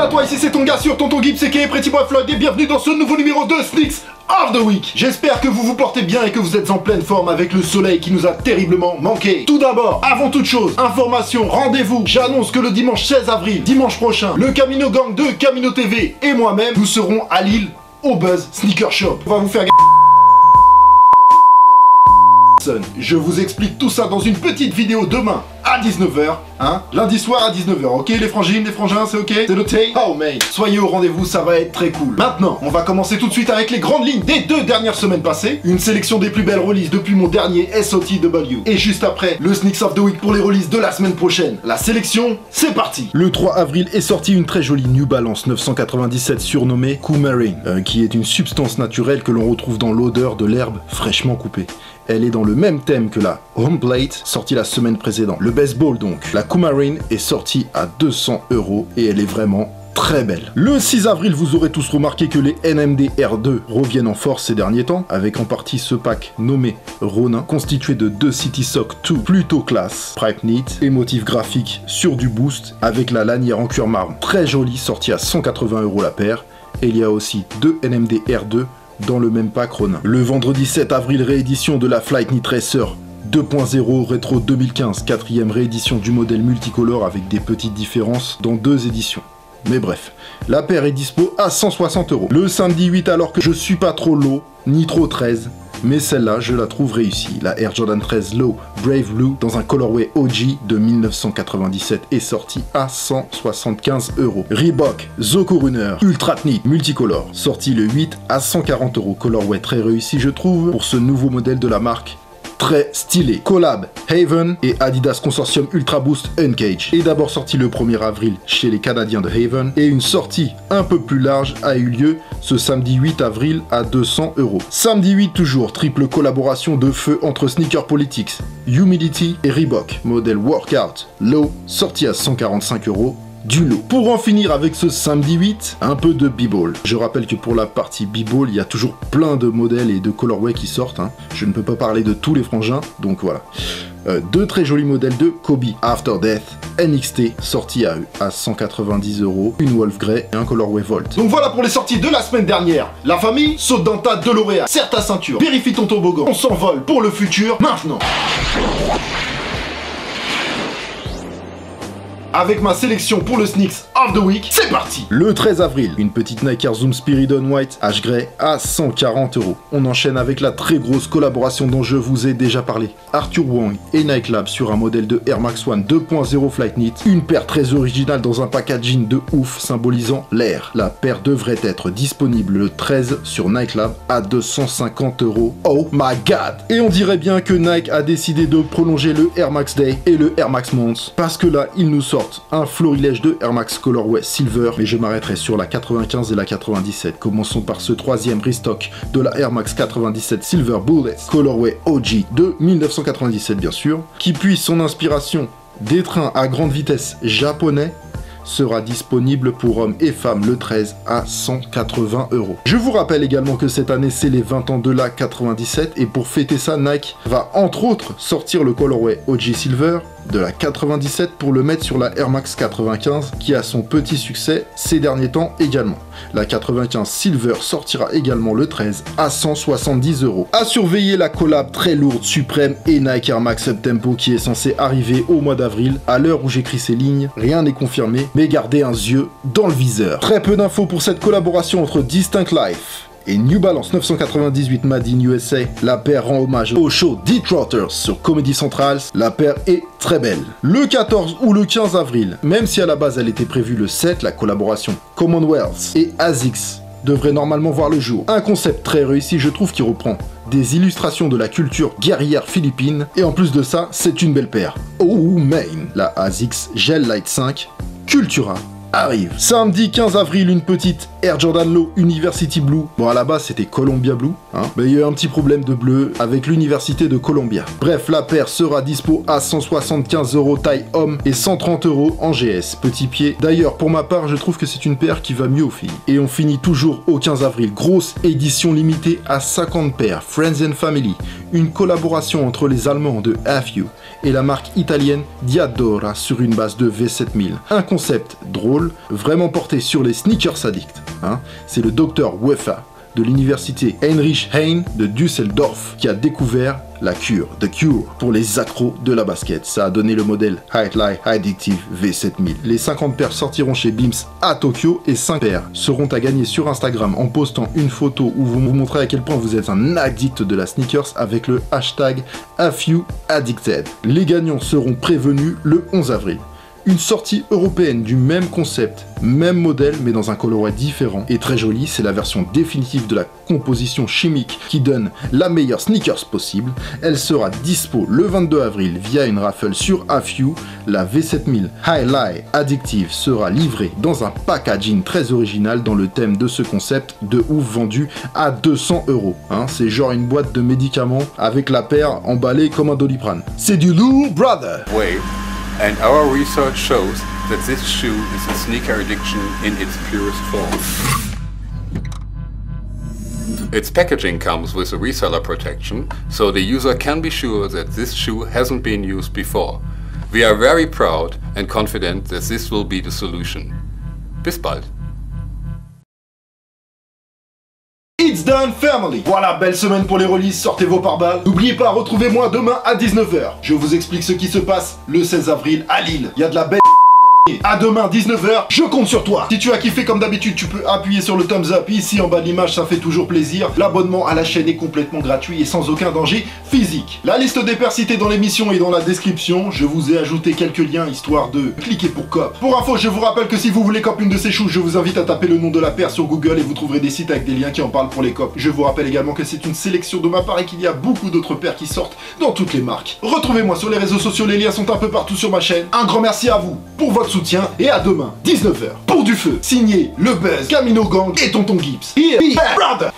Salut à toi, ici c'est ton gars sur Tonton Gibbs et Pretty Boy Floyd et bienvenue dans ce nouveau numéro de Sneaks of the Week. J'espère que vous vous portez bien et que vous êtes en pleine forme avec le soleil qui nous a terriblement manqué. Tout d'abord, avant toute chose, information, rendez-vous. J'annonce que le dimanche 16 avril, dimanche prochain, le Camino Gang de Camino TV et moi-même, nous serons à Lille au Buzz Sneaker Shop. On va vous faire je vous explique tout ça dans une petite vidéo demain à 19h, hein, lundi soir à 19h, ok les frangines, les frangins, c'est ok? C'est noté? Oh man, soyez au rendez-vous, ça va être très cool. Maintenant, on va commencer tout de suite avec les grandes lignes des 2 dernières semaines passées, une sélection des plus belles releases depuis mon dernier SOTW, et juste après, le Sneaks of the Week pour les releases de la semaine prochaine. La sélection, c'est parti. Le 3 avril est sortie une très jolie New Balance 997 surnommée Coumarin, qui est une substance naturelle que l'on retrouve dans l'odeur de l'herbe fraîchement coupée. Elle est dans le même thème que la Homeplate, sortie la semaine précédente. Le baseball donc. La Coumarin est sortie à 200 € et elle est vraiment très belle. Le 6 avril, vous aurez tous remarqué que les NMD R2 reviennent en force ces derniers temps, avec en partie ce pack nommé Ronin, constitué de 2 City Sock 2 plutôt classe, Pripe Neat et motifs graphiques sur du boost, avec la lanière en cuir marron très jolie, sortie à 180 € la paire. Et il y a aussi 2 NMD R2 dans le même pack Ronin. Le vendredi 7 avril, réédition de la Flyknit Racer 2.0 Retro 2015, 4e réédition du modèle multicolore avec des petites différences dans 2 éditions. Mais bref, la paire est dispo à 160 €. Le samedi 8, alors que je suis pas trop low, ni trop 13, mais celle-là, je la trouve réussie. La Air Jordan 13 Low Brave Blue dans un colorway OG de 1997 est sortie à 175 €. Reebok Zoco Runner Ultra Knit Multicolore, sorti le 8 à 140 €. Colorway très réussi, je trouve, pour ce nouveau modèle de la marque. Très stylé. Collab Haven et Adidas Consortium Ultra Boost Uncage est d'abord sorti le 1er avril chez les Canadiens de Haven et une sortie un peu plus large a eu lieu ce samedi 8 avril à 200 €. Samedi 8 toujours, triple collaboration de feu entre Sneaker Politics, Humidity et Reebok, modèle Workout Low, sorti à 145 €. Du lot. Pour en finir avec ce samedi 8, un peu de b-ball. Je rappelle que pour la partie b-ball, il y a toujours plein de modèles et de colorways qui sortent. Hein. Je ne peux pas parler de tous les frangins, donc voilà. 2 très jolis modèles de Kobe After Death NXT, sortis à 190 €, une Wolf Grey et un colorway Volt. Donc voilà pour les sorties de la semaine dernière. La famille, saute dans ta DeLorean, serre ta ceinture, vérifie ton toboggan. On s'envole pour le futur, maintenant. Avec ma sélection pour le Sneaks of the Week, c'est parti. Le 13 avril, une petite Nike Air Zoom Spiridon White H Grey à 140 €. On enchaîne avec la très grosse collaboration dont je vous ai déjà parlé. Arthur Wong et Nike Lab sur un modèle de Air Max One 2.0 Flyknit. Une paire très originale dans un packaging de ouf symbolisant l'air. La paire devrait être disponible le 13 sur Nike Lab à 250 €. Oh my god. Et on dirait bien que Nike a décidé de prolonger le Air Max Day et le Air Max Month, parce que là, il nous sort un florilège de Air Max Colorway Silver, mais je m'arrêterai sur la 95 et la 97. Commençons par ce 3e restock de la Air Max 97 Silver Bullet Colorway OG de 1997 bien sûr, qui puise son inspiration des trains à grande vitesse japonais, sera disponible pour hommes et femmes le 13 à 180 €. Je vous rappelle également que cette année c'est les 20 ans de la 97 et pour fêter ça, Nike va entre autres sortir le colorway OG Silver de la 97 pour le mettre sur la Air Max 95 qui a son petit succès ces derniers temps également. La 95 Silver sortira également le 13 à 170 €. À surveiller la collab très lourde Supreme et Nike Air Max Uptempo qui est censée arriver au mois d'avril. À l'heure où j'écris ces lignes, rien n'est confirmé, mais gardez un yeux dans le viseur. Très peu d'infos pour cette collaboration entre Distinct Life et New Balance 998 Made in USA. La paire rend hommage au show Deep Trotters sur Comedy Central. La paire est très belle. Le 14 ou le 15 avril, même si à la base elle était prévue le 7, la collaboration Commonwealth et ASICS devrait normalement voir le jour. Un concept très réussi, je trouve, qui reprend des illustrations de la culture guerrière philippine. Et en plus de ça, c'est une belle paire. Oh man, la ASICS Gel Light 5 Cultura arrive. Samedi 15 avril, une petite Air Jordan Low University Blue. Bon, à la base, c'était Columbia Blue. hein. Mais il y a eu un petit problème de bleu avec l'université de Columbia. Bref, la paire sera dispo à 175 € taille homme et 130 € en GS, petit pied. D'ailleurs, pour ma part, je trouve que c'est une paire qui va mieux aux filles. Et on finit toujours au 15 avril. Grosse édition limitée à 50 paires, Friends and Family. Une collaboration entre les Allemands de AFU et la marque italienne Diadora sur une base de V7000. Un concept drôle, vraiment porté sur les sneakers addicts. Hein. C'est le Dr Weffa de l'université Heinrich Heine de Düsseldorf qui a découvert la cure, The Cure, pour les accros de la basket. Ça a donné le modèle Highlight Addictive V7000. Les 50 paires sortiront chez Beams à Tokyo et 5 paires seront à gagner sur Instagram en postant une photo où vous montrez à quel point vous êtes un addict de la sneakers avec le hashtag AFUAddicted. Les gagnants seront prévenus le 11 avril. Une sortie européenne du même concept, même modèle, mais dans un coloris différent et très joli. C'est la version définitive de la composition chimique qui donne la meilleure sneakers possible. Elle sera dispo le 22 avril via une raffle sur AFU. La V7000 Highlight Addictive sera livrée dans un packaging très original dans le thème de ce concept de ouf vendu à 200 €. Hein, c'est genre une boîte de médicaments avec la paire emballée comme un Doliprane. C'est du lourd, brother! Way. And our research shows that this shoe is a sneaker addiction in its purest form. Its packaging comes with a reseller protection, so the user can be sure that this shoe hasn't been used before. We are very proud and confident that this will be the solution. Bis bald. It's done, family! Voilà, belle semaine pour les releases, sortez vos pare-balles. N'oubliez pas, retrouvez-moi demain à 19 h. Je vous explique ce qui se passe le 16 avril à Lille. Il y a de la belle... À demain 19 h, je compte sur toi. Si tu as kiffé comme d'habitude, tu peux appuyer sur le thumbs up ici en bas de l'image, ça fait toujours plaisir. L'abonnement à la chaîne est complètement gratuit et sans aucun danger physique. La liste des paires citées dans l'émission est dans la description. Je vous ai ajouté quelques liens histoire de cliquer pour cop. Pour info, je vous rappelle que si vous voulez cop une de ces shoes, je vous invite à taper le nom de la paire sur Google et vous trouverez des sites avec des liens qui en parlent pour les cop. Je vous rappelle également que c'est une sélection de ma part et qu'il y a beaucoup d'autres paires qui sortent dans toutes les marques. Retrouvez-moi sur les réseaux sociaux, les liens sont un peu partout sur ma chaîne. Un grand merci à vous pour votre soutien et à demain, 19 h, pour du feu. Signé Le Buzz, Camino Gang et Tonton Gibbs. Here, brother!